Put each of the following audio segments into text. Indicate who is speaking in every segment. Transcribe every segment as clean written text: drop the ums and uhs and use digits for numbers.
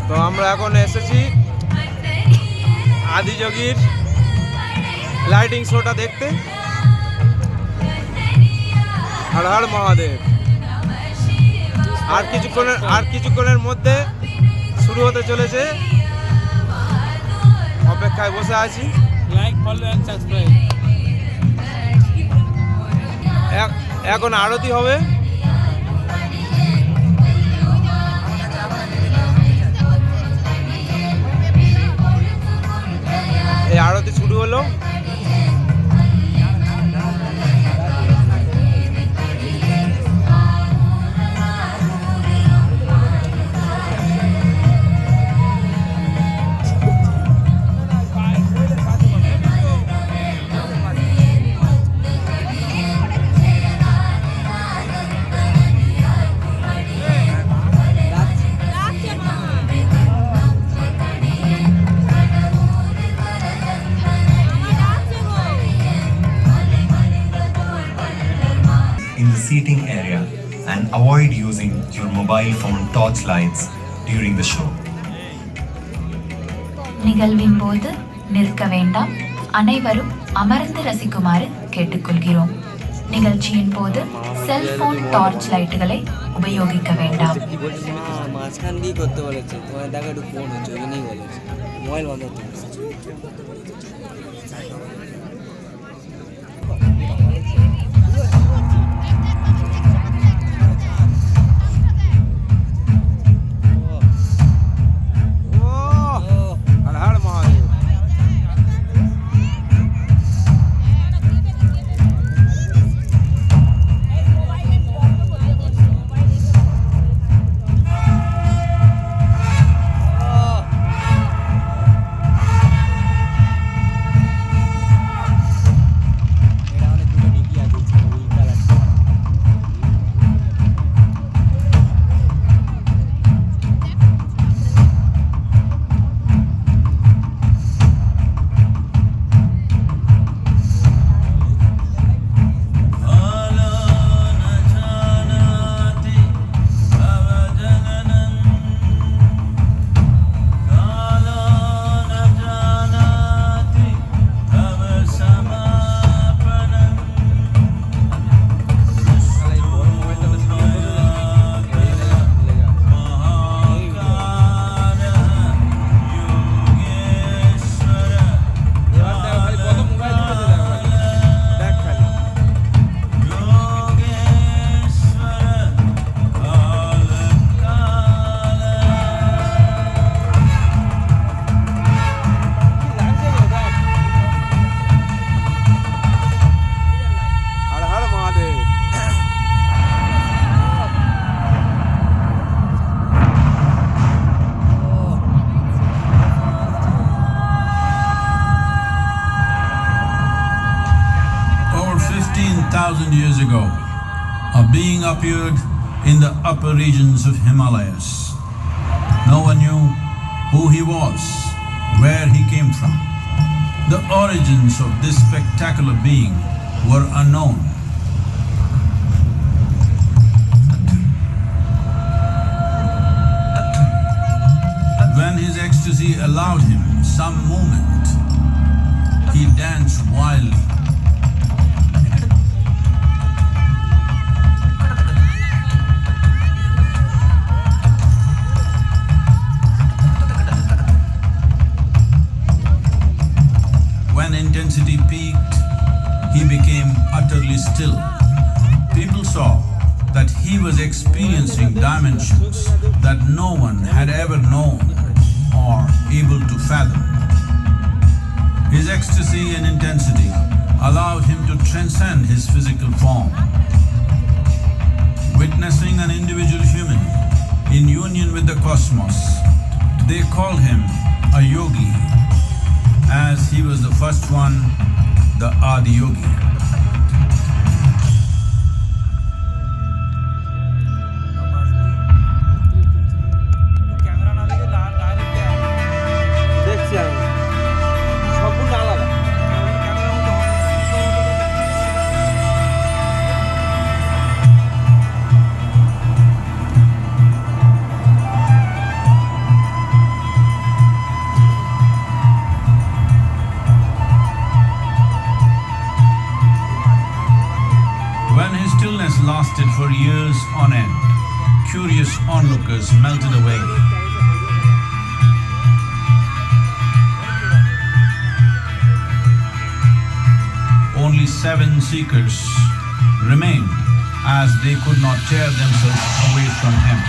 Speaker 1: তো আমরা এখন এসেছি আদিযোগীর লাইটিং শোটা দেখতে। হর হর মহাদেব। আর কিছুক্ষণের মধ্যে শুরু হতে চলেছে, অপেক্ষায় বসে আছি।
Speaker 2: Like, follow and subscribe.
Speaker 1: এখন আরতি হবে। এই আরতি শুরু হলো।
Speaker 3: In the seating area and avoid using your mobile phone torch lights during the show.
Speaker 4: நிகழ்வின் போது நிற்க வேண்டாம். அனைவரும் அமர்ந்து ரசிக்குமாறு கேட்டுக்கொள்கிறோம். நிகழ்ச்சியின் போது செல்போன் டார்ச் லைட்டுகளை உபயோகிக்க வேண்டாம்.
Speaker 5: মাঝখান দিয়ে করতে বলেছে, তোমার দেখা একটু ফোন হচ্ছে, ওই জন্যই বলেছে মোবাইল বন্ধ করতে বলেছে।
Speaker 6: Years ago, a being appeared in the upper regions of Himalayas. No one knew who he was, where he came from. The origins of this spectacular being were unknown. When his ecstasy allowed him some movement, he danced wildly. When intensity peaked, he became utterly still. People saw that he was experiencing dimensions that no one had ever known or able to fathom. His ecstasy and intensity allowed him to transcend his physical form. Witnessing an individual human in union with the cosmos, they called him a yogi, as he was the first one, the Adiyogi. onlookers melted away. Only 7 seekers remained as they could not tear themselves away from him.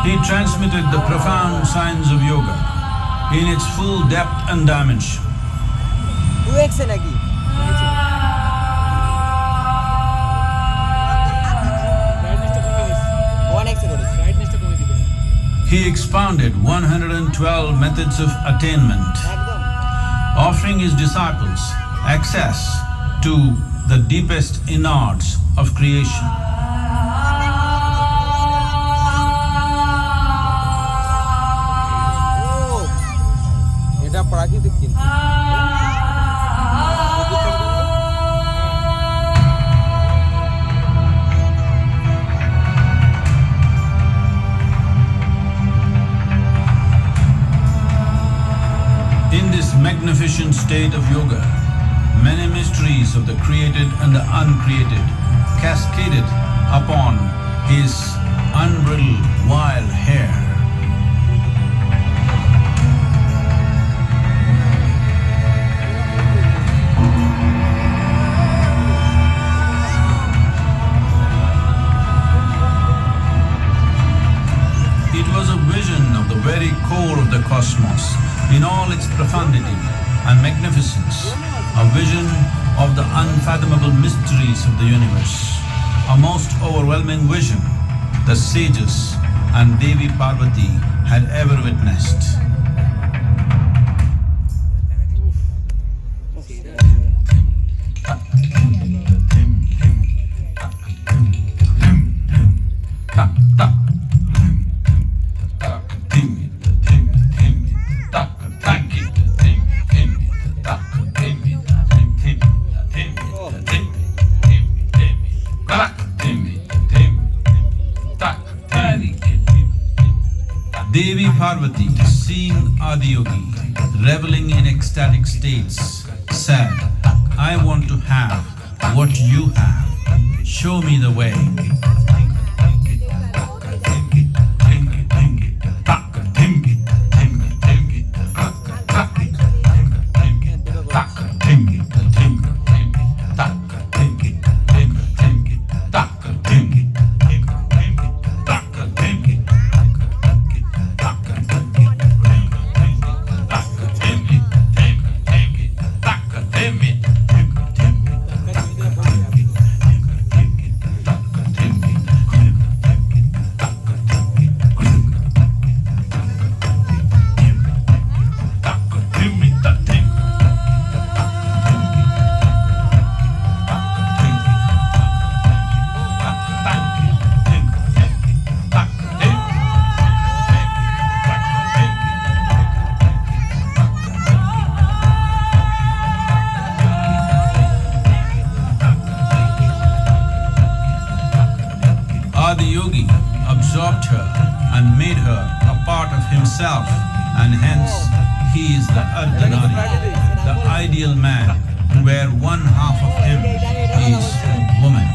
Speaker 6: He transmitted the profound science of yoga in its full depth and dimension. He expounded 112 methods of attainment, offering his disciples access to the deepest innards of creation. In this magnificent state of yoga, many mysteries of the created and the uncreated cascaded upon his unbridled wild hair. It was a vision of the very core of the cosmos in all its profundity and magnificence, a vision of the unfathomable mysteries of the universe, a most overwhelming vision the sages and Devi Parvati had ever witnessed. Devi Parvati, seeing Adiyogi reveling in ecstatic states, said, "I want to have what you have. Show me the way." himself, and hence he is the Ardhanari, the ideal man, where one half of him is woman.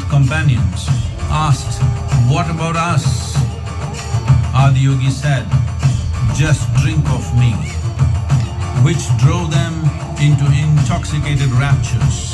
Speaker 6: Companions asked, "What about us?" Adiyogi said, "Just drink of me," which drove them into intoxicated raptures.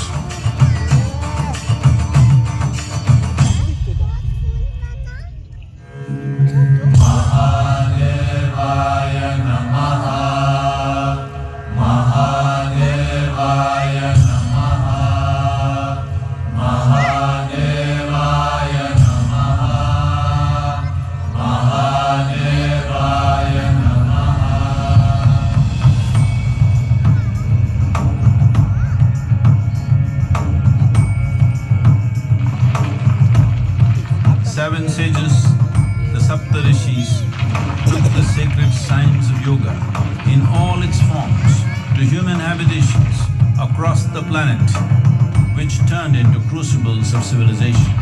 Speaker 6: Seven sages, the Saptarishis, took the sacred science of yoga in all its forms to human habitations across the planet, which turned into crucibles of civilization.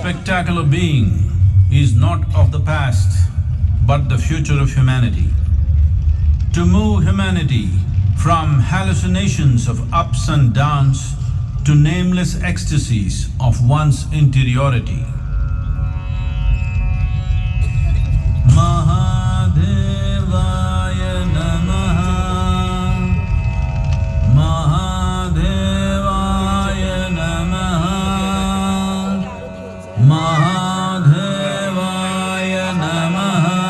Speaker 6: Spectacular being is not of the past, but the future of humanity. To move humanity from hallucinations of ups and downs to nameless ecstasies of one's interiority. Mahadevaya Namaha, Mahadevaya Namaha, Mahadevaya Namaha.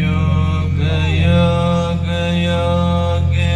Speaker 6: Yoga Yoga Yogeswara.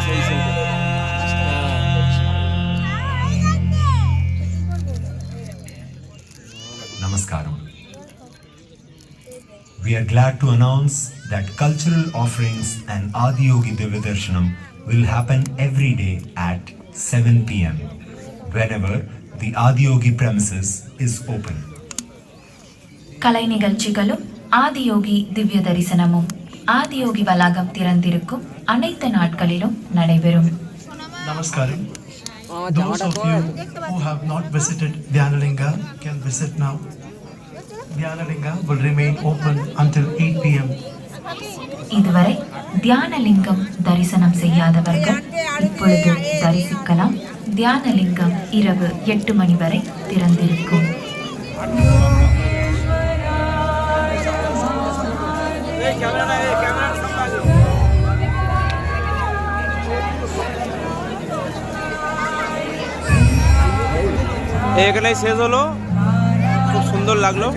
Speaker 5: আছে এই সাইডে।
Speaker 3: Namaskaram. We are glad to announce that cultural offerings and Adiyogi Darshanam will happen every day at 7 p.m. whenever the Adiyogi premises is open.
Speaker 4: கலை நிகழ்ச்சிகளும் ஆதியோகி திவ்ய தரிசனமும் ஆதியோகி வளாகம் திறந்திருக்கும் அனைத்து நாட்களிலும் நடைபெறும்.
Speaker 7: Namaskaram. Those of you who have not visited Dhyanalinga can visit now. Dhyanalinga will remain open until 8 p.m.
Speaker 4: இதுவரை தியானலிங்கம் தரிசனம் செய்யாதவர்கள் இப்பொழுது தரிசிக்கலாம். தியானலிங்கம் இரவு 8 மணி வரை திறந்திருக்கும்.
Speaker 1: এখানে শেষ হলো, খুব সুন্দর লাগলো।